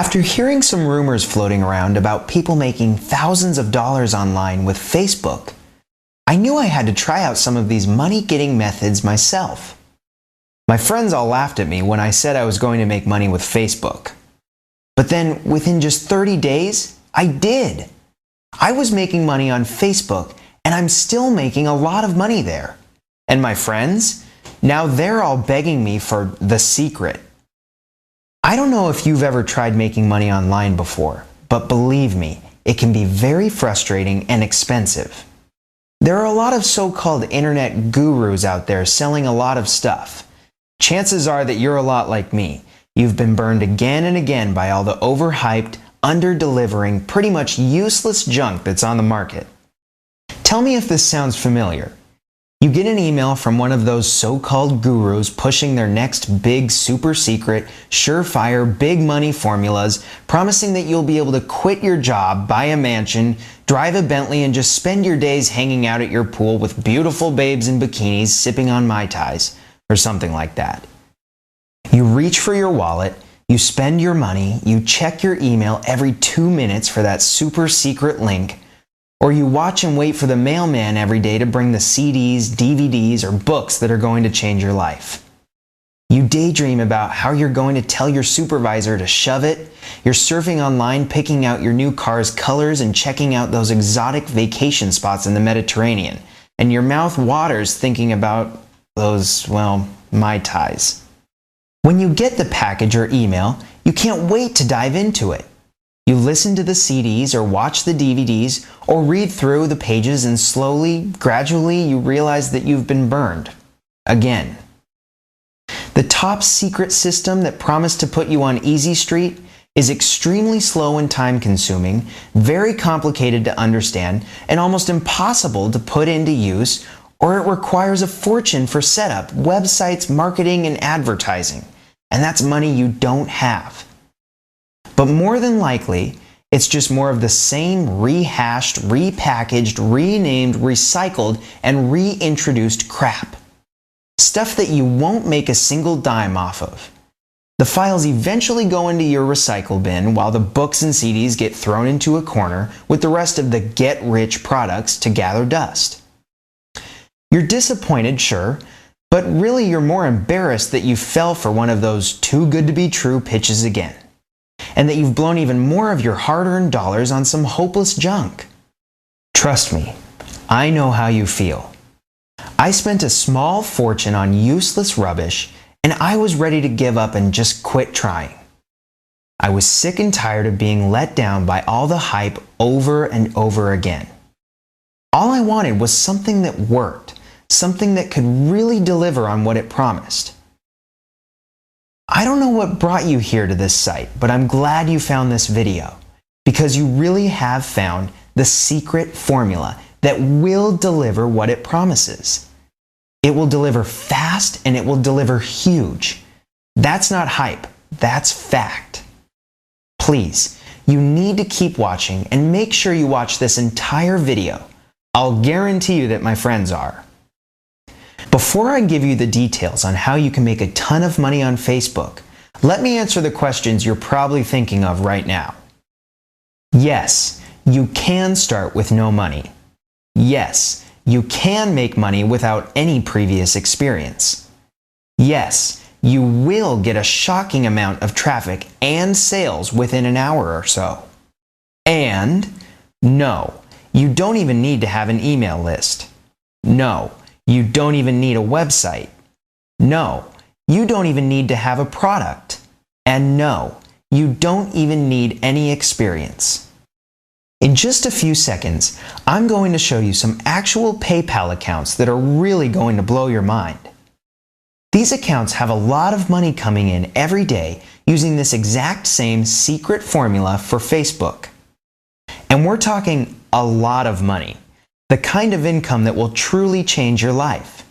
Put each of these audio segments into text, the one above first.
After hearing some rumors floating around about people making thousands of dollars online with Facebook, I knew I had to try out some of these money-getting methods myself. My friends all laughed at me when I said I was going to make money with Facebook. But then, within just 30 days, I did. I was making money on Facebook, and I'm still making a lot of money there. And my friends? Now they're all begging me for the secret. I don't know if you've ever tried making money online before, but believe me, it can be very frustrating and expensive. There are a lot of so-called internet gurus out there selling a lot of stuff. Chances are that you're a lot like me. You've been burned again and again by all the overhyped, under-delivering, pretty much useless junk that's on the market. Tell me if this sounds familiar. You get an email from one of those so-called gurus pushing their next big, super secret, surefire, big money formulas, promising that you'll be able to quit your job, buy a mansion, drive a Bentley, and just spend your days hanging out at your pool with beautiful babes in bikinis sipping on Mai Tais, or something like that. You reach for your wallet, you spend your money, you check your email every 2 minutes for that super secret link, or you watch and wait for the mailman every day to bring the CDs, DVDs, or books that are going to change your life. You daydream about how you're going to tell your supervisor to shove it. You're surfing online, picking out your new car's colors and checking out those exotic vacation spots in the Mediterranean. And your mouth waters thinking about those, well, Mai Tais. When you get the package or email, you can't wait to dive into it. You listen to the CDs or watch the DVDs or read through the pages, and slowly, gradually, you realize that you've been burned. Again. The top secret system that promised to put you on Easy Street is extremely slow and time-consuming, very complicated to understand, and almost impossible to put into use, or it requires a fortune for setup, websites, marketing, and advertising. And that's money you don't have. But more than likely, it's just more of the same rehashed, repackaged, renamed, recycled, and reintroduced crap. Stuff that you won't make a single dime off of. The files eventually go into your recycle bin while the books and CDs get thrown into a corner with the rest of the get-rich products to gather dust. You're disappointed, sure, but really you're more embarrassed that you fell for one of those too-good-to-be-true pitches again, and that you've blown even more of your hard-earned dollars on some hopeless junk. Trust me, I know how you feel. I spent a small fortune on useless rubbish, and I was ready to give up and just quit trying. I was sick and tired of being let down by all the hype over and over again. All I wanted was something that worked, something that could really deliver on what it promised. I don't know what brought you here to this site, but I'm glad you found this video, because you really have found the secret formula that will deliver what it promises. It will deliver fast and it will deliver huge. That's not hype, that's fact. Please, you need to keep watching and make sure you watch this entire video. I'll guarantee you that my friends are. Before I give you the details on how you can make a ton of money on Facebook, let me answer the questions you're probably thinking of right now. Yes, you can start with no money. Yes, you can make money without any previous experience. Yes, you will get a shocking amount of traffic and sales within an hour or so. And no, you don't even need to have an email list. No, you don't even need a website. No, you don't even need to have a product. And no, you don't even need any experience. In just a few seconds, I'm going to show you some actual PayPal accounts that are really going to blow your mind. These accounts have a lot of money coming in every day using this exact same secret formula for Facebook. And we're talking a lot of money, the kind of income that will truly change your life.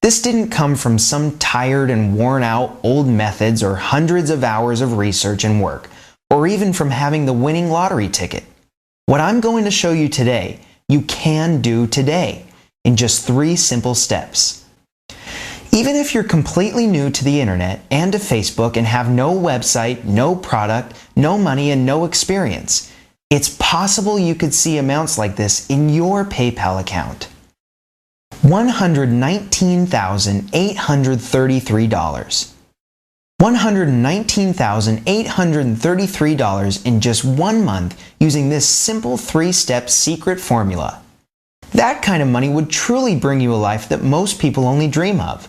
This didn't come from some tired and worn out old methods or hundreds of hours of research and work, or even from having the winning lottery ticket. What I'm going to show you today, you can do today in just 3 simple steps. Even if you're completely new to the internet and to Facebook and have no website, no product, no money, and no experience, it's possible you could see amounts like this in your PayPal account. $119,833. $119,833 in just 1 month using this simple 3-step secret formula. That kind of money would truly bring you a life that most people only dream of.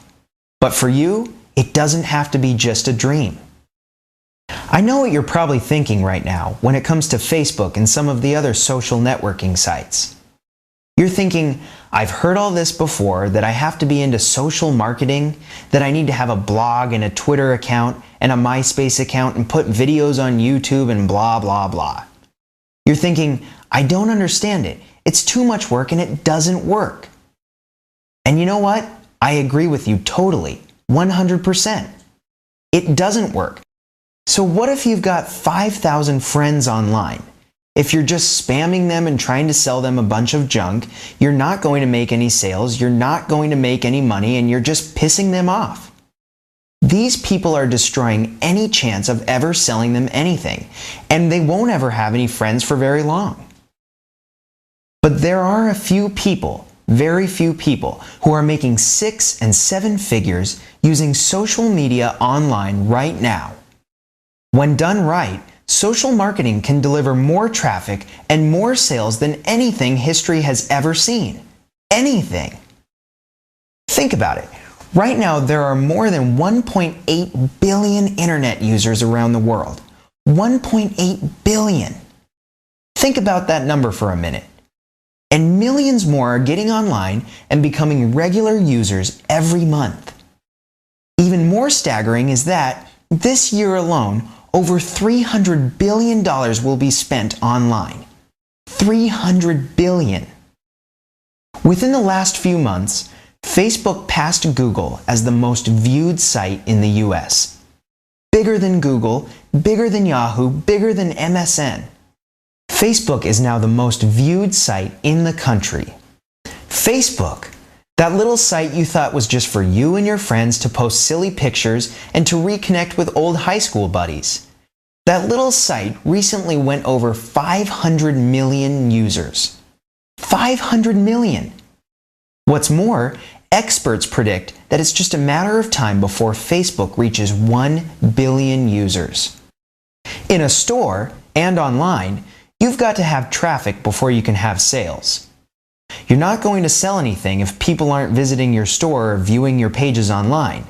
But for you, it doesn't have to be just a dream. I know what you're probably thinking right now when it comes to Facebook and some of the other social networking sites. You're thinking, I've heard all this before, that I have to be into social marketing, that I need to have a blog and a Twitter account and a MySpace account and put videos on YouTube and blah, blah, blah. You're thinking, I don't understand it. It's too much work and it doesn't work. And you know what? I agree with you totally, 100%. It doesn't work. So what if you've got 5,000 friends online? If you're just spamming them and trying to sell them a bunch of junk, you're not going to make any sales, you're not going to make any money, and you're just pissing them off. These people are destroying any chance of ever selling them anything, and they won't ever have any friends for very long. But there are a few people, very few people, who are making 6 and 7 figures using social media online right now. When done right, social marketing can deliver more traffic and more sales than anything history has ever seen. Anything. Think about it. Right now, there are more than 1.8 billion internet users around the world. 1.8 billion. Think about that number for a minute. And millions more are getting online and becoming regular users every month. Even more staggering is that, this year alone, over $300 billion will be spent online. $300 billion. Within the last few months, Facebook passed Google as the most viewed site in the US. Bigger than Google, bigger than Yahoo, bigger than MSN. Facebook is now the most viewed site in the country. Facebook, that little site you thought was just for you and your friends to post silly pictures and to reconnect with old high school buddies. That little site recently went over 500 million users. 500 million! What's more, experts predict that it's just a matter of time before Facebook reaches 1 billion users. In a store and online, you've got to have traffic before you can have sales. You're not going to sell anything if people aren't visiting your store or viewing your pages online.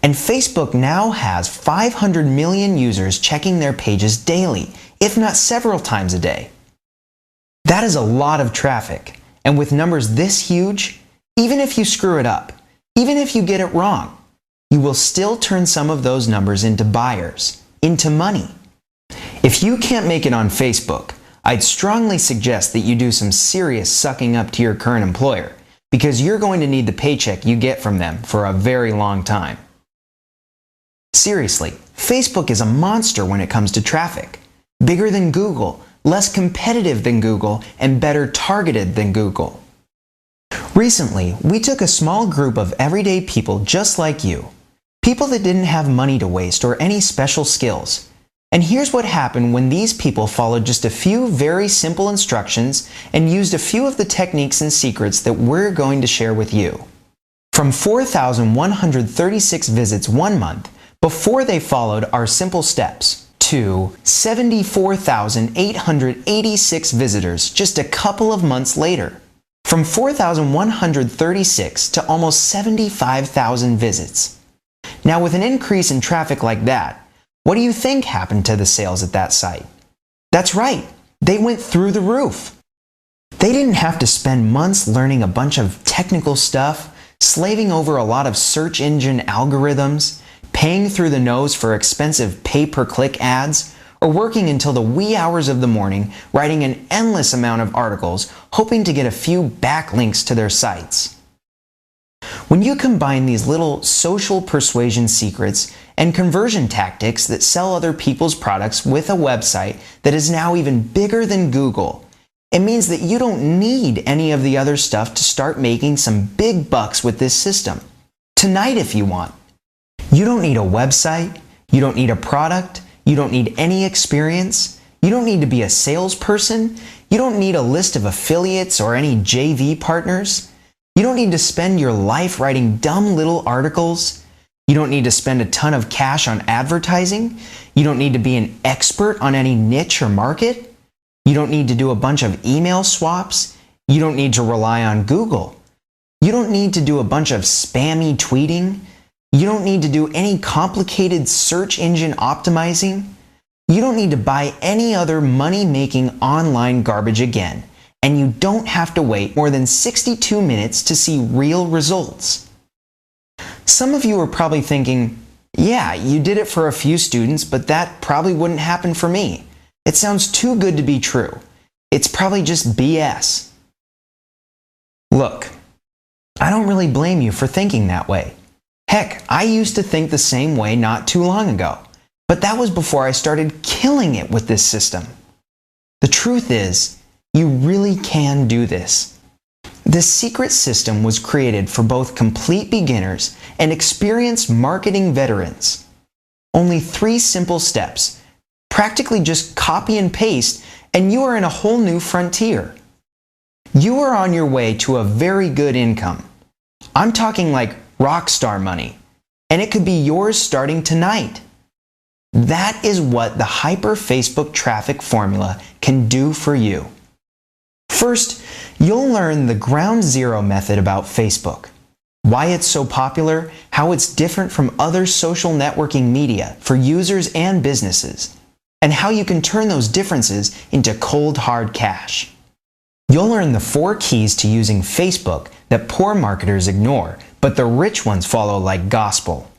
And Facebook now has 500 million users checking their pages daily, if not several times a day. That is a lot of traffic, and with numbers this huge, even if you screw it up, even if you get it wrong, you will still turn some of those numbers into buyers, into money. If you can't make it on Facebook, I'd strongly suggest that you do some serious sucking up to your current employer, because you're going to need the paycheck you get from them for a very long time. Seriously, Facebook is a monster when it comes to traffic. Bigger than Google, less competitive than Google, and better targeted than Google. Recently, we took a small group of everyday people just like you, people that didn't have money to waste or any special skills. And here's what happened when these people followed just a few very simple instructions and used a few of the techniques and secrets that we're going to share with you. From 4,136 visits 1 month, before they followed our simple steps, to 74,886 visitors just a couple of months later. From 4,136 to almost 75,000 visits. Now with an increase in traffic like that, what do you think happened to the sales at that site? That's right, they went through the roof. They didn't have to spend months learning a bunch of technical stuff, slaving over a lot of search engine algorithms, paying through the nose for expensive pay-per-click ads, or working until the wee hours of the morning writing an endless amount of articles hoping to get a few backlinks to their sites. When you combine these little social persuasion secrets and conversion tactics that sell other people's products with a website that is now even bigger than Google, it means that you don't need any of the other stuff to start making some big bucks with this system. Tonight if you want. You don't need a website. You don't need a product. You don't need any experience. You don't need to be a salesperson. You don't need a list of affiliates or any JV partners. You don't need to spend your life writing dumb little articles. You don't need to spend a ton of cash on advertising. You don't need to be an expert on any niche or market. You don't need to do a bunch of email swaps. You don't need to rely on Google. You don't need to do a bunch of spammy tweeting. You don't need to do any complicated search engine optimizing. You don't need to buy any other money-making online garbage again. And you don't have to wait more than 62 minutes to see real results. Some of you are probably thinking, yeah, you did it for a few students, but that probably wouldn't happen for me. It sounds too good to be true. It's probably just BS. Look, I don't really blame you for thinking that way. Heck, I used to think the same way not too long ago, but that was before I started killing it with this system. The truth is, you really can do this. This secret system was created for both complete beginners and experienced marketing veterans. Only 3 simple steps. Practically just copy and paste, and you are in a whole new frontier. You are on your way to a very good income. I'm talking like rock star money, and it could be yours starting tonight. That is what the Hyper Facebook Traffic formula can do for you. First, you'll learn the ground zero method about Facebook, why it's so popular, how it's different from other social networking media for users and businesses, and how you can turn those differences into cold hard cash. You'll learn the 4 keys to using Facebook that poor marketers ignore, but the rich ones follow like gospel.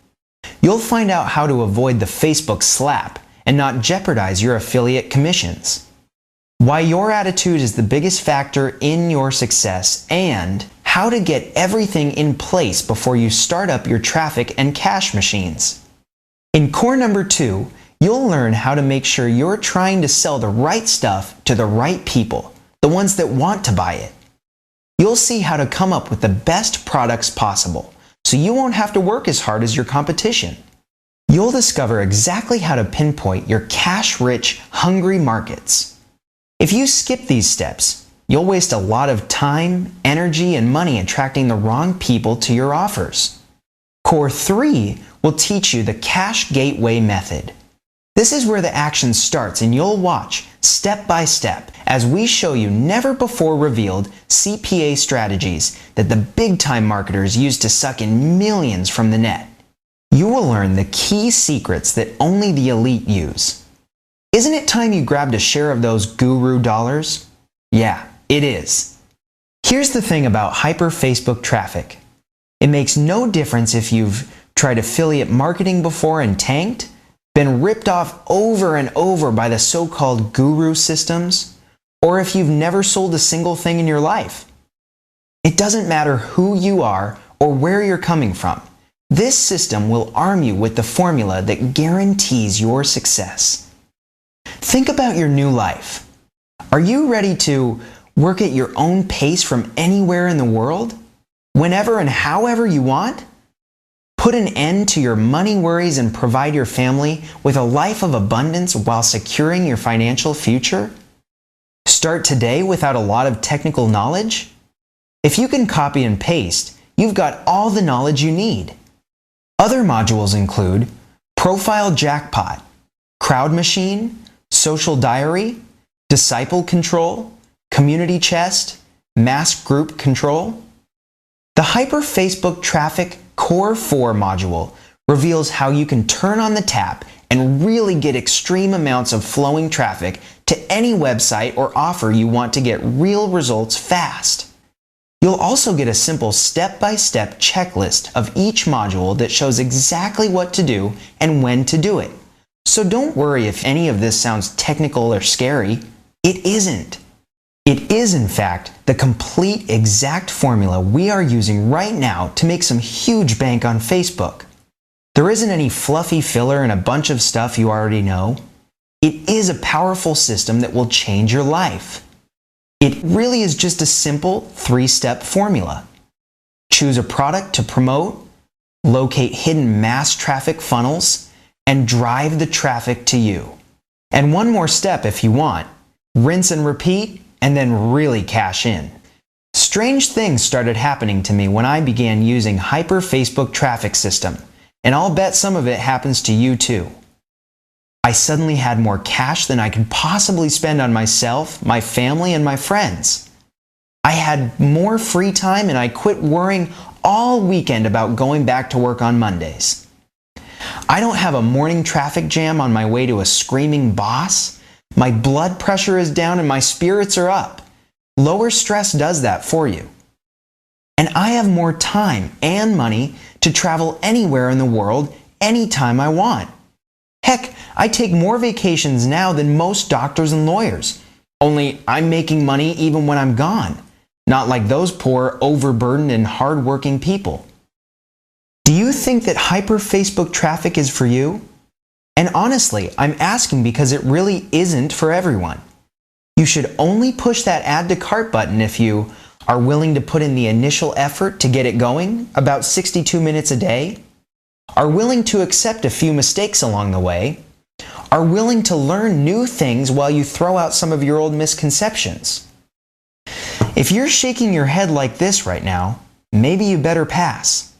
You'll find out how to avoid the Facebook slap and not jeopardize your affiliate commissions, why your attitude is the biggest factor in your success, and how to get everything in place before you start up your traffic and cash machines. In core number 2, you'll learn how to make sure you're trying to sell the right stuff to the right people, the ones that want to buy it. You'll see how to come up with the best products possible, so you won't have to work as hard as your competition. You'll discover exactly how to pinpoint your cash-rich, hungry markets. If you skip these steps, you'll waste a lot of time, energy, and money attracting the wrong people to your offers. Core 3 will teach you the Cash Gateway method. This is where the action starts, and you'll watch step by step as we show you never before revealed CPA strategies that the big-time marketers use to suck in millions from the net. You will learn the key secrets that only the elite use. Isn't it time you grabbed a share of those guru dollars? Yeah, it is. Here's the thing about Hyper Facebook Traffic. It makes no difference if you've tried affiliate marketing before and tanked, been ripped off over and over by the so-called guru systems, or if you've never sold a single thing in your life. It doesn't matter who you are or where you're coming from. This system will arm you with the formula that guarantees your success. Think about your new life. Are you ready to work at your own pace from anywhere in the world? Whenever and however you want? Put an end to your money worries and provide your family with a life of abundance while securing your financial future? Start today without a lot of technical knowledge? If you can copy and paste, you've got all the knowledge you need. Other modules include Profile Jackpot, Crowd Machine, Social Diary, Disciple Control, Community Chest, Mass Group Control. The Hyper Facebook Traffic Core 4 module reveals how you can turn on the tap and really get extreme amounts of flowing traffic to any website or offer you want to get real results fast. You'll also get a simple step-by-step checklist of each module that shows exactly what to do and when to do it. So don't worry if any of this sounds technical or scary. It isn't. It is, in fact, the complete exact formula we are using right now to make some huge bank on Facebook. There isn't any fluffy filler and a bunch of stuff you already know. It is a powerful system that will change your life. It really is just a simple 3-step formula. Choose a product to promote, locate hidden mass traffic funnels, and drive the traffic to you. And one more step if you want. Rinse and repeat, and then really cash in. Strange things started happening to me when I began using Hyper Facebook Traffic System, and I'll bet some of it happens to you too. I suddenly had more cash than I could possibly spend on myself, my family, and my friends. I had more free time and I quit worrying all weekend about going back to work on Mondays. I don't have a morning traffic jam on my way to a screaming boss. My blood pressure is down and my spirits are up. Lower stress does that for you. And I have more time and money to travel anywhere in the world anytime I want. Heck, I take more vacations now than most doctors and lawyers. Only I'm making money even when I'm gone. Not like those poor, overburdened, and hardworking people. Do you think that Hyper Facebook Traffic is for you? And honestly, I'm asking because it really isn't for everyone. You should only push that Add to Cart button if you are willing to put in the initial effort to get it going, about 62 minutes a day, are willing to accept a few mistakes along the way, are willing to learn new things while you throw out some of your old misconceptions. If you're shaking your head like this right now, maybe you better pass.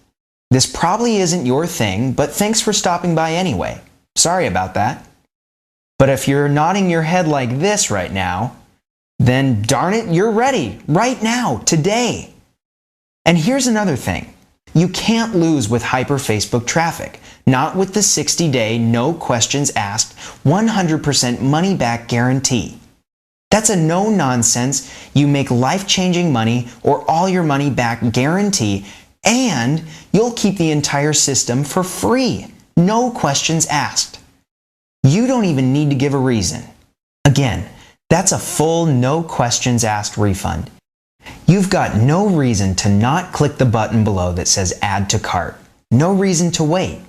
This probably isn't your thing, but thanks for stopping by anyway. Sorry about that. But if you're nodding your head like this right now, then darn it, you're ready right now, today. And here's another thing. You can't lose with Hyper Facebook Traffic, not with the 60-day, no questions asked, 100% money back guarantee. That's a no-nonsense, you make life-changing money or all your money back guarantee, and you'll keep the entire system for free, no questions asked. You don't even need to give a reason. Again, that's a full no questions asked refund. You've got no reason to not click the button below that says Add to Cart. No reason to wait.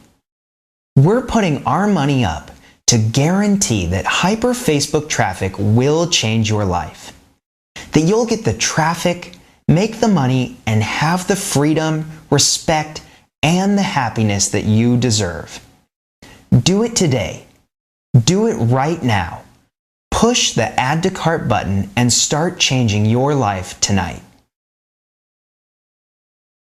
We're putting our money up to guarantee that Hyper Facebook Traffic will change your life. That you'll get the traffic, make the money, and have the freedom, respect, and the happiness that you deserve. Do it today. Do it right now. Push the Add to Cart button and start changing your life tonight.